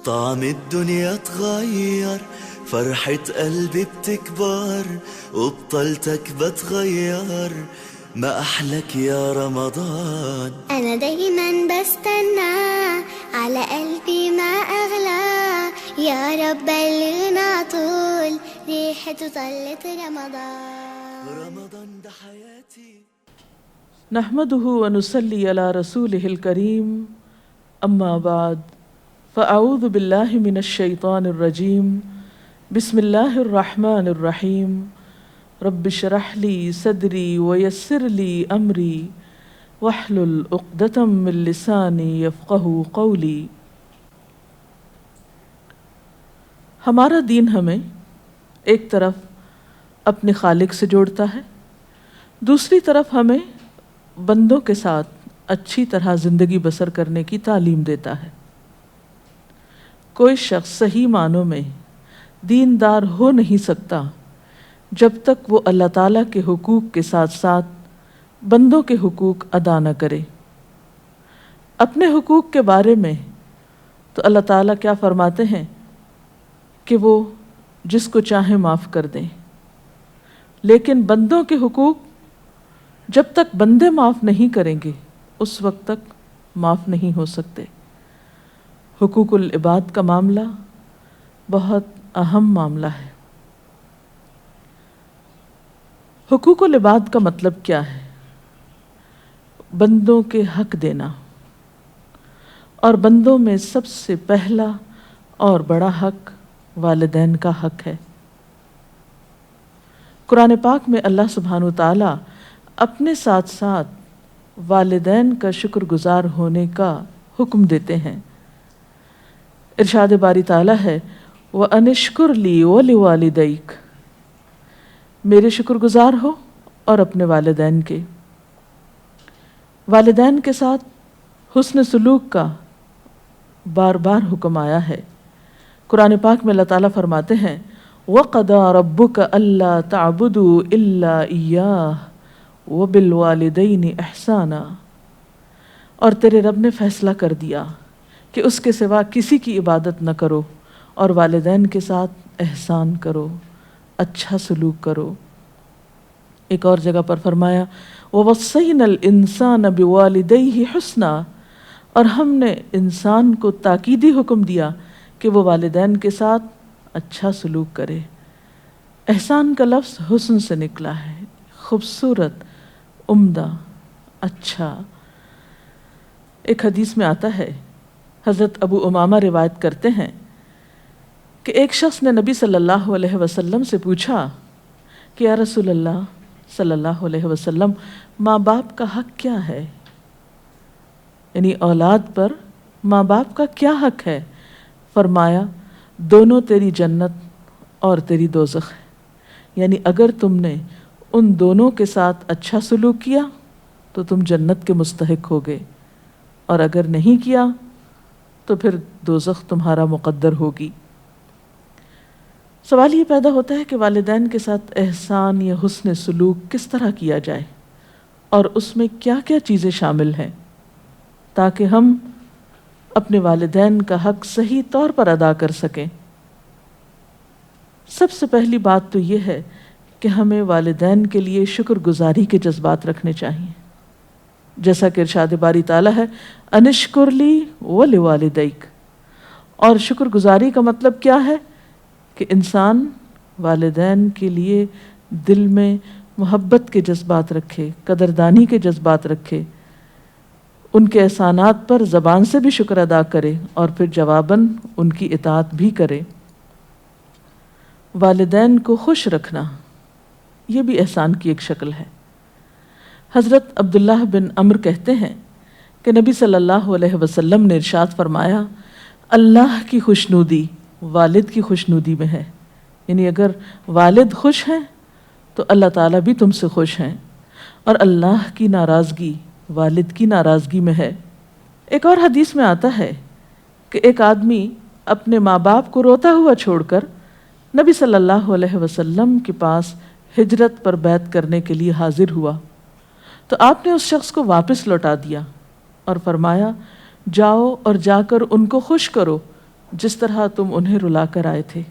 طعم الدنيا اتغير، فرحة قلبي بتكبر، وبطلتك بتغير، ما أحلك يا رمضان. أنا دايما بستنى، على قلبي ما أغلى، يا رب بلغنا طول ريحته طلت رمضان. رمضان ده حياتي. نحمده ونصلي على رسوله الكريم، أما بعد، فأعوذ بالله من الشيطان الرجيم، بسم الله الرحمن الرحيم، رب اشرح لي صدري ويسر لي أمري واحلل عقدة من لساني يفقهوا قولي۔ ہمارا دین ہمیں ایک طرف اپنے خالق سے جوڑتا ہے، دوسری طرف ہمیں بندوں کے ساتھ اچھی طرح زندگی بسر کرنے کی تعلیم دیتا ہے۔ کوئی شخص صحیح معنوں میں دیندار ہو نہیں سکتا جب تک وہ اللہ تعالیٰ کے حقوق کے ساتھ ساتھ بندوں کے حقوق ادا نہ کرے۔ اپنے حقوق کے بارے میں تو اللہ تعالیٰ کیا فرماتے ہیں کہ وہ جس کو چاہیں معاف کر دیں، لیکن بندوں کے حقوق جب تک بندے معاف نہیں کریں گے اس وقت تک معاف نہیں ہو سکتے۔ حقوق العباد کا معاملہ بہت اہم معاملہ ہے۔ حقوق العباد کا مطلب کیا ہے؟ بندوں کے حق دینا، اور بندوں میں سب سے پہلا اور بڑا حق والدین کا حق ہے۔ قرآن پاک میں اللہ سبحانہ وتعالی اپنے ساتھ ساتھ والدین کا شکر گزار ہونے کا حکم دیتے ہیں۔ ارشاد باری تعالیٰ ہے وَأَنِ اشْكُرْ لِي وَلِوَالِدَيْكَ، میرے شکر گزار ہو اور اپنے والدین کے۔ والدین کے ساتھ حسن سلوک کا بار بار حکم آیا ہے۔ قرآن پاک میں اللہ تعالیٰ فرماتے ہیں وَقَضَىٰ رَبُّكَ أَلَّا تَعْبُدُوا إِلَّا إِيَّاهُ وَبِالْوَالِدَيْنِ إِحْسَانًا، اور تیرے رب نے فیصلہ کر دیا کہ اس کے سوا کسی کی عبادت نہ کرو اور والدین کے ساتھ احسان کرو، اچھا سلوک کرو۔ ایک اور جگہ پر فرمایا وَوَصَّيْنَا الْإِنسَانَ بِوَالِدَيْهِ حُسْنًا، اور ہم نے انسان کو تاکیدی حکم دیا کہ وہ والدین کے ساتھ اچھا سلوک کرے۔ احسان کا لفظ حسن سے نکلا ہے، خوبصورت، عمدہ، اچھا۔ ایک حدیث میں آتا ہے، حضرت ابو امامہ روایت کرتے ہیں کہ ایک شخص نے نبی صلی اللہ علیہ وسلم سے پوچھا کہ یا رسول اللہ صلی اللہ علیہ وسلم، ماں باپ کا حق کیا ہے؟ یعنی اولاد پر ماں باپ کا کیا حق ہے؟ فرمایا دونوں تیری جنت اور تیری دوزخ ہے، یعنی اگر تم نے ان دونوں کے ساتھ اچھا سلوک کیا تو تم جنت کے مستحق ہوگے، اور اگر نہیں کیا تو پھر دوزخ تمہارا مقدر ہوگی۔ سوال یہ پیدا ہوتا ہے کہ والدین کے ساتھ احسان یا حسن سلوک کس طرح کیا جائے، اور اس میں کیا کیا چیزیں شامل ہیں تاکہ ہم اپنے والدین کا حق صحیح طور پر ادا کر سکیں۔ سب سے پہلی بات تو یہ ہے کہ ہمیں والدین کے لیے شکر گزاری کے جذبات رکھنے چاہیے، جیسا کہ ارشاد باری تعالیٰ ہے اَنِ اشْكُرْ لِي وَلِوَالِدَيْكَ، اور شکر گزاری کا مطلب کیا ہے کہ انسان والدین کے لیے دل میں محبت کے جذبات رکھے، قدردانی کے جذبات رکھے، ان کے احسانات پر زبان سے بھی شکر ادا کرے اور پھر جواباً ان کی اطاعت بھی کرے۔ والدین کو خوش رکھنا یہ بھی احسان کی ایک شکل ہے۔ حضرت عبداللہ بن عمر کہتے ہیں کہ نبی صلی اللہ علیہ وسلم نے ارشاد فرمایا اللہ کی خوشنودی والد کی خوشنودی میں ہے، یعنی اگر والد خوش ہیں تو اللہ تعالیٰ بھی تم سے خوش ہیں، اور اللہ کی ناراضگی والد کی ناراضگی میں ہے۔ ایک اور حدیث میں آتا ہے کہ ایک آدمی اپنے ماں باپ کو روتا ہوا چھوڑ کر نبی صلی اللہ علیہ وسلم کے پاس ہجرت پر بیعت کرنے کے لیے حاضر ہوا، تو آپ نے اس شخص کو واپس لوٹا دیا اور فرمایا جاؤ اور جا کر ان کو خوش کرو جس طرح تم انہیں رلا کر آئے تھے۔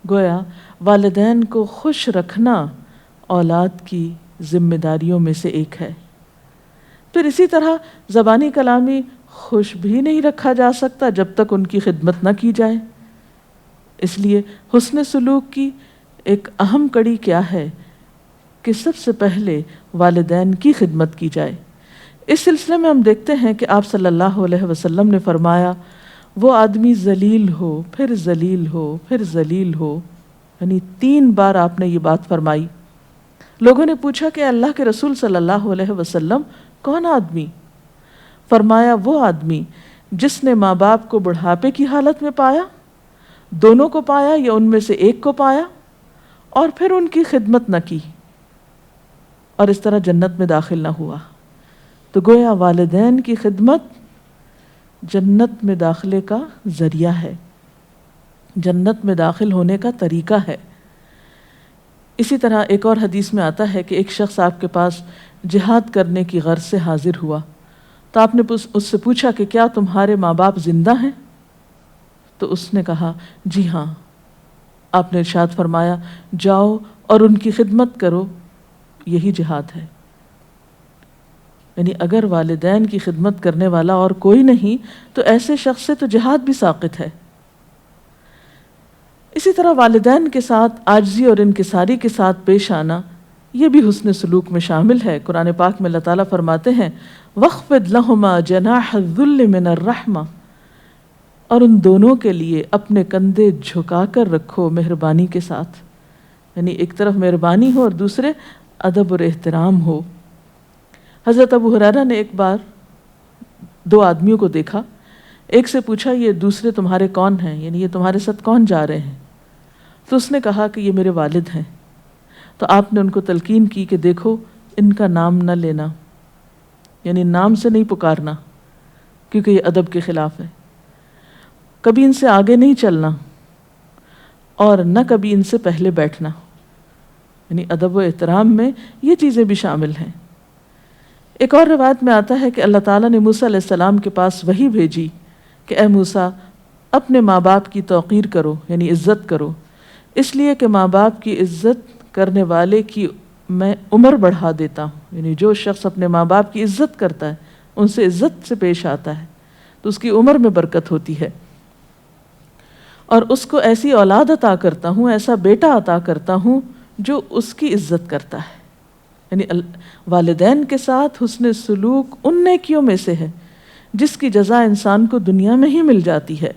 گویا والدین کو خوش رکھنا اولاد کی ذمہ داریوں میں سے ایک ہے۔ پھر اسی طرح زبانی کلامی خوش بھی نہیں رکھا جا سکتا جب تک ان کی خدمت نہ کی جائے۔ اس لیے حسن سلوک کی ایک اہم کڑی کیا ہے کہ سب سے پہلے والدین کی خدمت کی جائے۔ اس سلسلے میں ہم دیکھتے ہیں کہ آپ صلی اللہ علیہ وسلم نے فرمایا، وہ آدمی ذلیل ہو پھر ذلیل ہو پھر ذلیل ہو، یعنی 3 بار آپ نے یہ بات فرمائی۔ لوگوں نے پوچھا کہ اللہ کے رسول صلی اللہ علیہ وسلم کون آدمی؟ فرمایا وہ آدمی جس نے ماں باپ کو بڑھاپے کی حالت میں پایا، دونوں کو پایا یا ان میں سے ایک کو پایا، اور پھر ان کی خدمت نہ کی اور اس طرح جنت میں داخل نہ ہوا۔ تو گویا والدین کی خدمت جنت میں داخلے کا ذریعہ ہے، جنت میں داخل ہونے کا طریقہ ہے۔ اسی طرح ایک اور حدیث میں آتا ہے کہ ایک شخص آپ کے پاس جہاد کرنے کی غرض سے حاضر ہوا، تو آپ نے اس سے پوچھا کہ کیا تمہارے ماں باپ زندہ ہیں؟ تو اس نے کہا جی ہاں۔ آپ نے ارشاد فرمایا جاؤ اور ان کی خدمت کرو، یہی جہاد ہے۔ یعنی اگر والدین کی خدمت کرنے والا اور کوئی نہیں تو ایسے شخص سے تو جہاد بھی ساقط ہے۔ اسی طرح والدین کے ساتھ عاجزی اور انکساری کے ساتھ پیش آنا یہ بھی حسن سلوک میں شامل ہے۔ قرآن پاک میں اللہ تعالیٰ فرماتے ہیں وَاخْفِضْ لَهُمَا جَنَاحَ الذُّلِّ مِنَ الرَّحْمَةِ، اور ان دونوں کے لیے اپنے کندھے جھکا کر رکھو مہربانی کے ساتھ، یعنی ایک طرف مہربانی ہو اور دوسرے ادب اور احترام ہو۔ حضرت ابو ہریرہ نے ایک بار 2 آدمیوں کو دیکھا، ایک سے پوچھا یہ دوسرے تمہارے کون ہیں، یعنی یہ تمہارے ساتھ کون جا رہے ہیں؟ تو اس نے کہا کہ یہ میرے والد ہیں۔ تو آپ نے ان کو تلقین کی کہ دیکھو ان کا نام نہ لینا، یعنی نام سے نہیں پکارنا، کیونکہ یہ ادب کے خلاف ہے۔ کبھی ان سے آگے نہیں چلنا اور نہ کبھی ان سے پہلے بیٹھنا، یعنی ادب و احترام میں یہ چیزیں بھی شامل ہیں۔ ایک اور روایت میں آتا ہے کہ اللہ تعالیٰ نے موسیٰ علیہ السلام کے پاس وحی بھیجی کہ اے موسیٰ اپنے ماں باپ کی توقیر کرو، یعنی عزت کرو، اس لیے کہ ماں باپ کی عزت کرنے والے کی میں عمر بڑھا دیتا ہوں، یعنی جو شخص اپنے ماں باپ کی عزت کرتا ہے، ان سے عزت سے پیش آتا ہے تو اس کی عمر میں برکت ہوتی ہے، اور اس کو ایسی اولاد عطا کرتا ہوں، ایسا بیٹا عطا کرتا ہوں جو اس کی عزت کرتا ہے۔ یعنی والدین کے ساتھ حسن سلوک ان نیکیوں میں سے ہے جس کی جزا انسان کو دنیا میں ہی مل جاتی ہے،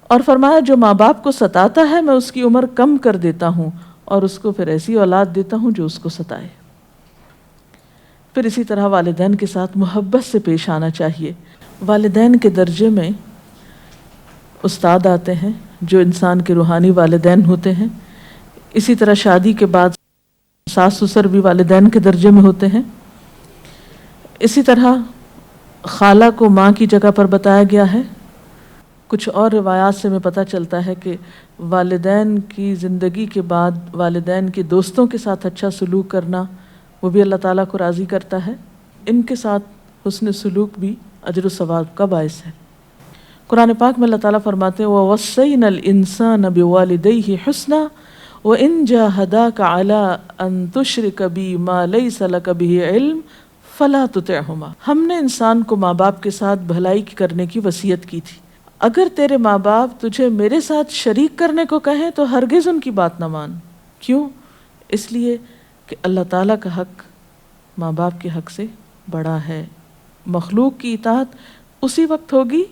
اور فرمایا جو ماں باپ کو ستاتا ہے میں اس کی عمر کم کر دیتا ہوں اور اس کو پھر ایسی اولاد دیتا ہوں جو اس کو ستائے۔ پھر اسی طرح والدین کے ساتھ محبت سے پیش آنا چاہیے۔ والدین کے درجے میں استاد آتے ہیں جو انسان کے روحانی والدین ہوتے ہیں، اسی طرح شادی کے بعد ساس سسر بھی والدین کے درجے میں ہوتے ہیں، اسی طرح خالہ کو ماں کی جگہ پر بتایا گیا ہے۔ کچھ اور روایات سے ہمیں پتہ چلتا ہے کہ والدین کی زندگی کے بعد والدین کے دوستوں کے ساتھ اچھا سلوک کرنا وہ بھی اللہ تعالیٰ کو راضی کرتا ہے، ان کے ساتھ حسن سلوک بھی اجر و ثواب کا باعث ہے۔ قرآن پاک میں اللہ تعالیٰ فرماتے ہیں وَوَصَّيْنَا الْإِنسَانَ بِوَالِدَيْهِ حُسْنًا وَإِنْ جَاهَدَاكَ عَلَىٰ أَن تُشْرِكَ بِي مَا لَيْسَ لَكَ بِهِ عِلْمٌ فَلَا تُطِعْهُمَا، ہم نے انسان کو ماں باپ کے ساتھ بھلائی کرنے کی وصیت کی تھی، اگر تیرے ماں باپ تجھے میرے ساتھ شریک کرنے کو کہیں تو ہرگز ان کی بات نہ مان۔ کیوں؟ اس لیے کہ اللہ تعالیٰ کا حق ماں باپ کے حق سے بڑا ہے۔ مخلوق کی اطاعت اسی وقت ہوگی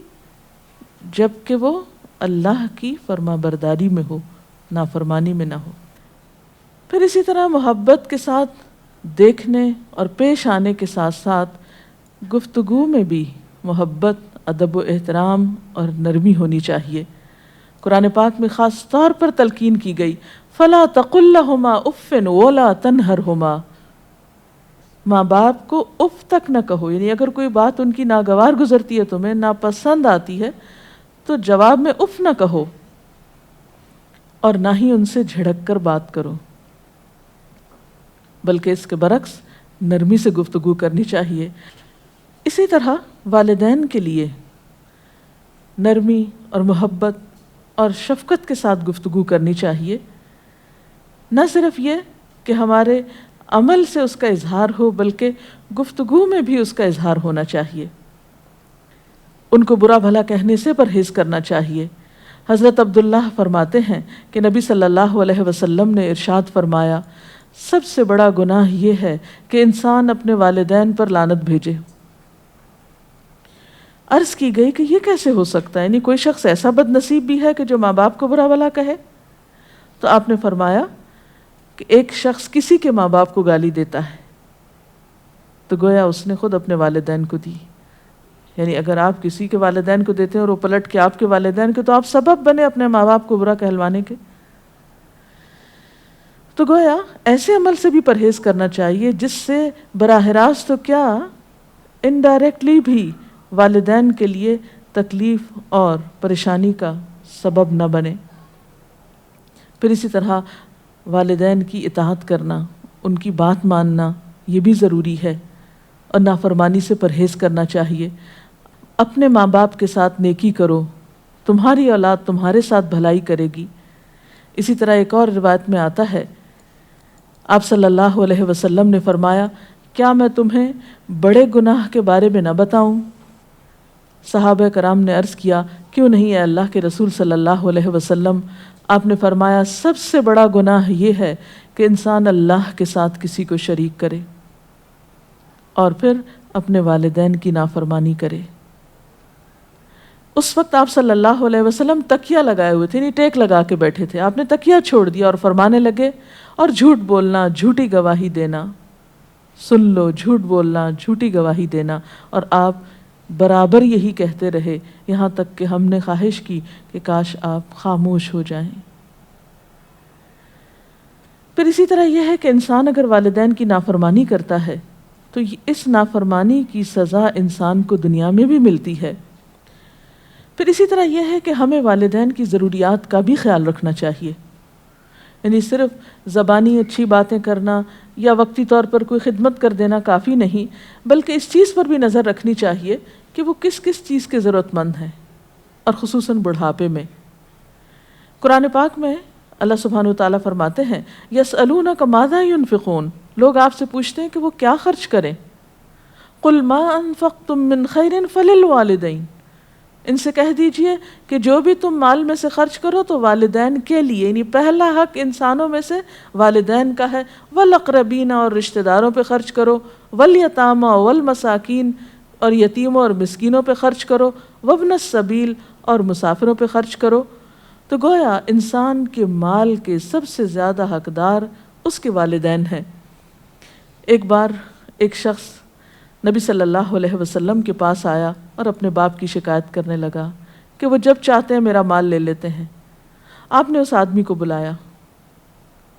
جب کہ وہ اللہ کی فرما برداری میں ہو، نافرمانی میں نہ ہو۔ پھر اسی طرح محبت کے ساتھ دیکھنے اور پیش آنے کے ساتھ ساتھ گفتگو میں بھی محبت، ادب و احترام اور نرمی ہونی چاہیے۔ قرآن پاک میں خاص طور پر تلقین کی گئی فَلَا تَقُلْ لَهُمَا أُفٍّ وَلَا تَنْهَرْهُمَا، ماں باپ کو اف تک نہ کہو، یعنی اگر کوئی بات ان کی ناگوار گزرتی ہے، تمہیں ناپسند آتی ہے تو جواب میں اف نہ کہو، اور نہ ہی ان سے جھڑک کر بات کرو، بلکہ اس کے برعکس نرمی سے گفتگو کرنی چاہیے۔ اسی طرح والدین کے لیے نرمی اور محبت اور شفقت کے ساتھ گفتگو کرنی چاہیے. نہ صرف یہ کہ ہمارے عمل سے اس کا اظہار ہو بلکہ گفتگو میں بھی اس کا اظہار ہونا چاہیے. ان کو برا بھلا کہنے سے پرہیز کرنا چاہیے. حضرت عبداللہ فرماتے ہیں کہ نبی صلی اللہ علیہ وسلم نے ارشاد فرمایا سب سے بڑا گناہ یہ ہے کہ انسان اپنے والدین پر لعنت بھیجے. عرض کی گئی کہ یہ کیسے ہو سکتا ہے، یعنی کوئی شخص ایسا بد نصیب بھی ہے کہ جو ماں باپ کو برا بھلا کہے؟ تو آپ نے فرمایا کہ ایک شخص کسی کے ماں باپ کو گالی دیتا ہے تو گویا اس نے خود اپنے والدین کو دی. یعنی اگر آپ کسی کے والدین کو دیتے ہیں اور وہ پلٹ کے آپ کے والدین کے، تو آپ سبب بنے اپنے ماں باپ کو برا کہلوانے کے. تو گویا ایسے عمل سے بھی پرہیز کرنا چاہیے جس سے براہ راست تو کیا انڈائریکٹلی بھی والدین کے لیے تکلیف اور پریشانی کا سبب نہ بنے. پھر اسی طرح والدین کی اطاعت کرنا، ان کی بات ماننا یہ بھی ضروری ہے، اور نافرمانی سے پرہیز کرنا چاہیے. اپنے ماں باپ کے ساتھ نیکی کرو، تمہاری اولاد تمہارے ساتھ بھلائی کرے گی. اسی طرح ایک اور روایت میں آتا ہے آپ صلی اللہ علیہ وسلم نے فرمایا کیا میں تمہیں بڑے گناہ کے بارے میں نہ بتاؤں؟ صحابہ کرام نے عرض کیا کیوں نہیں اے اللہ کے رسول صلی اللہ علیہ وسلم؟ آپ نے فرمایا سب سے بڑا گناہ یہ ہے کہ انسان اللہ کے ساتھ کسی کو شریک کرے اور پھر اپنے والدین کی نافرمانی کرے. اس وقت آپ صلی اللہ علیہ وسلم تکیہ لگائے ہوئے تھے، یعنی ٹیک لگا کے بیٹھے تھے. آپ نے تکیہ چھوڑ دیا اور فرمانے لگے اور جھوٹ بولنا، جھوٹی گواہی دینا، سن لو، جھوٹ بولنا، جھوٹی گواہی دینا. اور آپ برابر یہی کہتے رہے یہاں تک کہ ہم نے خواہش کی کہ کاش آپ خاموش ہو جائیں. پھر اسی طرح یہ ہے کہ انسان اگر والدین کی نافرمانی کرتا ہے تو اس نافرمانی کی سزا انسان کو دنیا میں بھی ملتی ہے. پھر اسی طرح یہ ہے کہ ہمیں والدین کی ضروریات کا بھی خیال رکھنا چاہیے. یعنی صرف زبانی اچھی باتیں کرنا یا وقتی طور پر کوئی خدمت کر دینا کافی نہیں، بلکہ اس چیز پر بھی نظر رکھنی چاہیے کہ وہ کس کس چیز کے ضرورت مند ہیں، اور خصوصاً بڑھاپے میں. قرآن پاک میں اللہ سبحانہ وتعالیٰ فرماتے ہیں یسألونک ماذا ینفقون، لوگ آپ سے پوچھتے ہیں کہ وہ کیا خرچ کریں. قل ما انفقتم من خیر فللوالدین، ان سے کہہ دیجئے کہ جو بھی تم مال میں سے خرچ کرو تو والدین کے لیے، یعنی پہلا حق انسانوں میں سے والدین کا ہے. والاقربین، اور رشتہ داروں پہ خرچ کرو. والیتامی والمساکین، اور یتیموں اور مسکینوں پہ خرچ کرو. وابن السبیل، اور مسافروں پہ خرچ کرو. تو گویا انسان کے مال کے سب سے زیادہ حقدار اس کے والدین ہیں. ایک بار ایک شخص نبی صلی اللہ علیہ وسلم کے پاس آیا اور اپنے باپ کی شکایت کرنے لگا کہ وہ جب چاہتے ہیں میرا مال لے لیتے ہیں. آپ نے اس آدمی کو بلایا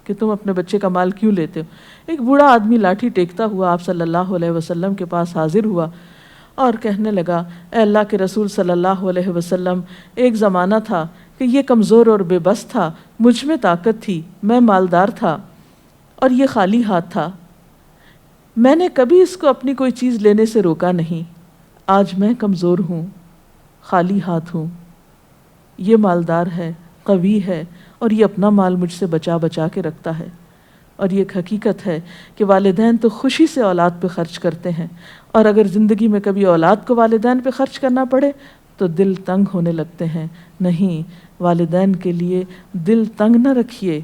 کہ تم اپنے بچے کا مال کیوں لیتے ہو؟ ایک بوڑھا آدمی لاٹھی ٹیکتا ہوا آپ صلی اللہ علیہ وسلم کے پاس حاضر ہوا اور کہنے لگا اے اللہ کے رسول صلی اللہ علیہ وسلم، ایک زمانہ تھا کہ یہ کمزور اور بے بس تھا، مجھ میں طاقت تھی، میں مالدار تھا اور یہ خالی ہاتھ تھا. میں نے کبھی اس کو اپنی کوئی چیز لینے سے روکا نہیں. آج میں کمزور ہوں، خالی ہاتھ ہوں، یہ مالدار ہے، قوی ہے، اور یہ اپنا مال مجھ سے بچا بچا کے رکھتا ہے. اور یہ ایک حقیقت ہے کہ والدین تو خوشی سے اولاد پہ خرچ کرتے ہیں، اور اگر زندگی میں کبھی اولاد کو والدین پہ خرچ کرنا پڑے تو دل تنگ ہونے لگتے ہیں. نہیں، والدین کے لیے دل تنگ نہ رکھیے،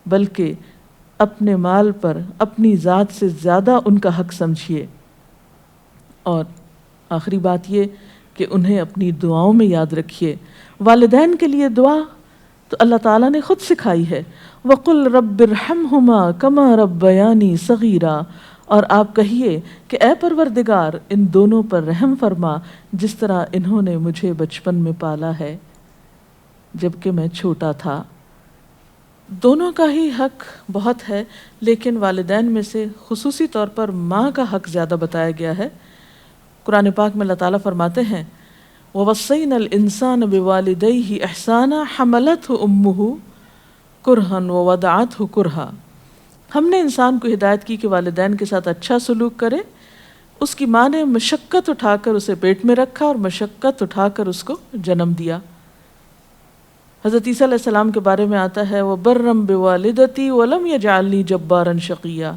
بلکہ اپنے مال پر اپنی ذات سے زیادہ ان کا حق سمجھیے. اور آخری بات یہ کہ انہیں اپنی دعاؤں میں یاد رکھیے. والدین کے لیے دعا تو اللہ تعالیٰ نے خود سکھائی ہے. وَقُلْ رَبِّ ارْحَمْهُمَا كَمَا رَبَّيَانِي صَغِيرًا، اور آپ کہیے کہ اے پروردگار ان دونوں پر رحم فرما جس طرح انہوں نے مجھے بچپن میں پالا ہے جبکہ میں چھوٹا تھا. دونوں کا ہی حق بہت ہے، لیکن والدین میں سے خصوصی طور پر ماں کا حق زیادہ بتایا گیا ہے. قرآن پاک میں اللہ تعالیٰ فرماتے ہیں وَوَصَّيْنَا الْإِنسَانَ بِوَالِدَيْهِ إِحْسَانًا حَمَلَتْهُ أُمُّهُ كُرْهًا وَوَضَعَتْهُ كُرْهًا. ہم نے انسان کو ہدایت کی کہ والدین کے ساتھ اچھا سلوک کرے، اس کی ماں نے مشقت اٹھا کر اسے پیٹ میں رکھا اور مشقت اٹھا کر اس کو جنم دیا۔ حضرت عیسیٰ علیہ السلام کے بارے میں آتا ہے وَبَرًّا بِوَالِدَتِي وَلَمْ يَجْعَلْنِي جَبَّارًا شَقِيًّا۔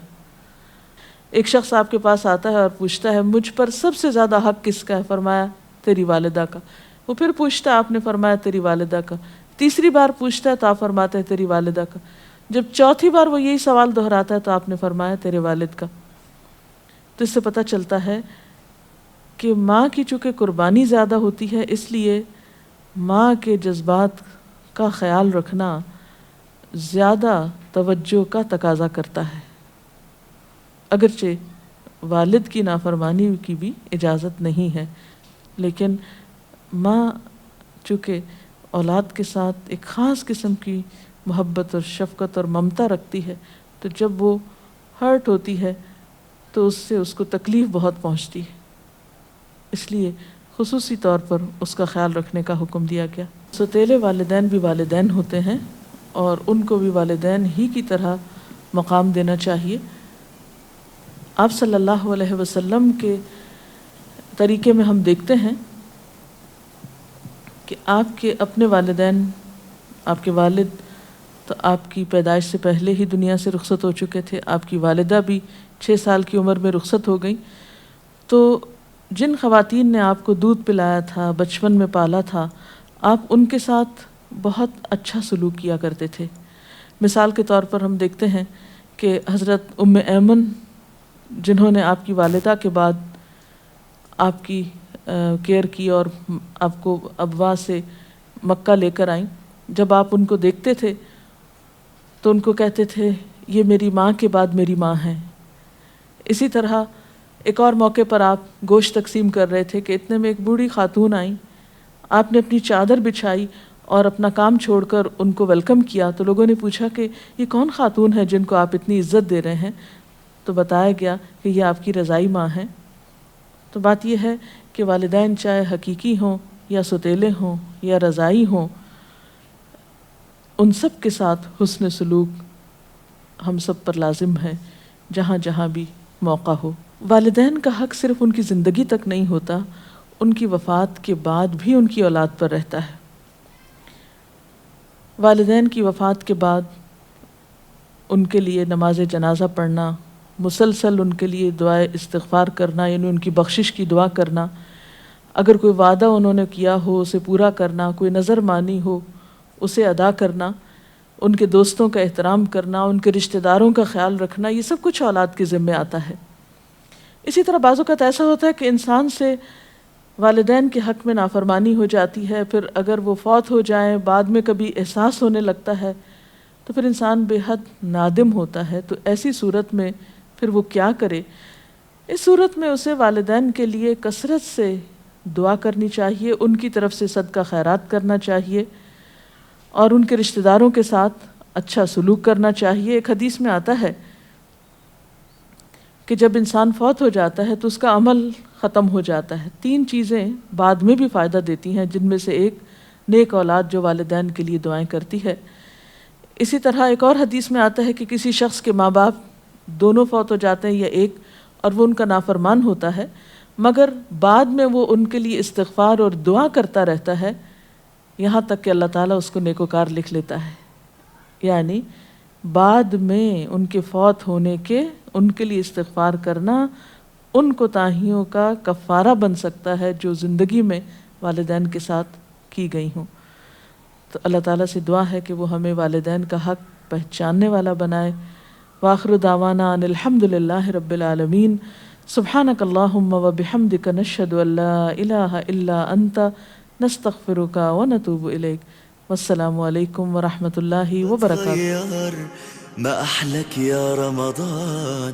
ایک شخص آپ کے پاس آتا ہے اور پوچھتا ہے مجھ پر سب سے زیادہ حق کس کا ہے؟ فرمایا تیری والدہ کا۔ وہ پھر پوچھتا ہے، آپ نے فرمایا تیری والدہ کا۔ تیسری بار پوچھتا ہے تو آپ فرماتے ہیں تیری والدہ کا۔ جب چوتھی بار وہ یہی سوال دہراتا ہے تو آپ نے فرمایا تیرے والد کا۔ تو اس سے پتہ چلتا ہے کہ ماں کی چونکہ قربانی زیادہ ہوتی ہے، اس لیے ماں کے جذبات کا خیال رکھنا زیادہ توجہ کا تقاضا کرتا ہے، اگرچہ والد کی نافرمانی کی بھی اجازت نہیں ہے، لیکن ماں چونکہ اولاد کے ساتھ ایک خاص قسم کی محبت اور شفقت اور ممتا رکھتی ہے، تو جب وہ ہرٹ ہوتی ہے تو اس سے اس کو تکلیف بہت پہنچتی ہے، اس لیے خصوصی طور پر اس کا خیال رکھنے کا حکم دیا گیا۔ سوتیلے والدین بھی والدین ہوتے ہیں اور ان کو بھی والدین ہی کی طرح مقام دینا چاہیے۔ آپ صلی اللہ علیہ وسلم کے طریقے میں ہم دیکھتے ہیں کہ آپ کے اپنے والدین، آپ کے والد تو آپ کی پیدائش سے پہلے ہی دنیا سے رخصت ہو چکے تھے، آپ کی والدہ بھی 6 سال کی عمر میں رخصت ہو گئی۔ تو جن خواتین نے آپ کو دودھ پلایا تھا، بچپن میں پالا تھا، آپ ان کے ساتھ بہت اچھا سلوک کیا کرتے تھے۔ مثال کے طور پر ہم دیکھتے ہیں کہ حضرت ام ایمن جنہوں نے آپ کی والدہ کے بعد آپ کی کیئر کی اور آپ کو ابوا سے مکہ لے کر آئیں، جب آپ ان کو دیکھتے تھے تو ان کو کہتے تھے یہ میری ماں کے بعد میری ماں ہیں۔ اسی طرح ایک اور موقع پر آپ گوشت تقسیم کر رہے تھے کہ اتنے میں ایک بوڑھی خاتون آئیں، آپ نے اپنی چادر بچھائی اور اپنا کام چھوڑ کر ان کو ویلکم کیا، تو لوگوں نے پوچھا کہ یہ کون خاتون ہے جن کو آپ اتنی عزت دے رہے ہیں؟ تو بتایا گیا کہ یہ آپ کی رضائی ماں ہیں۔ تو بات یہ ہے کہ والدین چاہے حقیقی ہوں یا سوتیلے ہوں یا رضائی ہوں، ان سب کے ساتھ حسن سلوک ہم سب پر لازم ہے جہاں جہاں بھی موقع ہو۔ والدین کا حق صرف ان کی زندگی تک نہیں ہوتا، ان کی وفات کے بعد بھی ان کی اولاد پر رہتا ہے۔ والدین کی وفات کے بعد ان کے لیے نماز جنازہ پڑھنا، مسلسل ان کے لیے دعائے استغفار کرنا، یعنی ان کی بخشش کی دعا کرنا، اگر کوئی وعدہ انہوں نے کیا ہو اسے پورا کرنا، کوئی نظر مانی ہو اسے ادا کرنا، ان کے دوستوں کا احترام کرنا، ان کے رشتہ داروں کا خیال رکھنا، یہ سب کچھ اولاد کے ذمہ آتا ہے۔ اسی طرح بعض اوقات ایسا ہوتا ہے کہ انسان سے والدین کے حق میں نافرمانی ہو جاتی ہے، پھر اگر وہ فوت ہو جائیں بعد میں کبھی احساس ہونے لگتا ہے تو پھر انسان بے حد نادم ہوتا ہے۔ تو ایسی صورت میں پھر وہ کیا کرے؟ اس صورت میں اسے والدین کے لیے کثرت سے دعا کرنی چاہیے، ان کی طرف سے صدقہ خیرات کرنا چاہیے اور ان کے رشتہ داروں کے ساتھ اچھا سلوک کرنا چاہیے۔ ایک حدیث میں آتا ہے کہ جب انسان فوت ہو جاتا ہے تو اس کا عمل ختم ہو جاتا ہے، 3 چیزیں بعد میں بھی فائدہ دیتی ہیں، جن میں سے ایک نیک اولاد جو والدین کے لیے دعائیں کرتی ہے۔ اسی طرح ایک اور حدیث میں آتا ہے کہ کسی شخص کے ماں باپ دونوں فوت ہو جاتے ہیں یا ایک، اور وہ ان کا نافرمان ہوتا ہے، مگر بعد میں وہ ان کے لیے استغفار اور دعا کرتا رہتا ہے یہاں تک کہ اللہ تعالیٰ اس کو نیکوکار لکھ لیتا ہے۔ یعنی بعد میں ان کے فوت ہونے کے ان کے لیے استغفار کرنا ان کوتاہیوں کا کفارہ بن سکتا ہے جو زندگی میں والدین کے ساتھ کی گئی ہوں۔ تو اللہ تعالیٰ سے دعا ہے کہ وہ ہمیں والدین کا حق پہچاننے والا بنائے۔ وآخر دعوانا ان الحمد للہ رب العالمین۔ سبحانک اللہم وبحمدک نشہد ان لا الہ الا انت نستغفرک ونتوب الیک۔ والسلام علیکم ورحمۃ اللہ وبرکاتہ۔ ما أحلك يا رمضان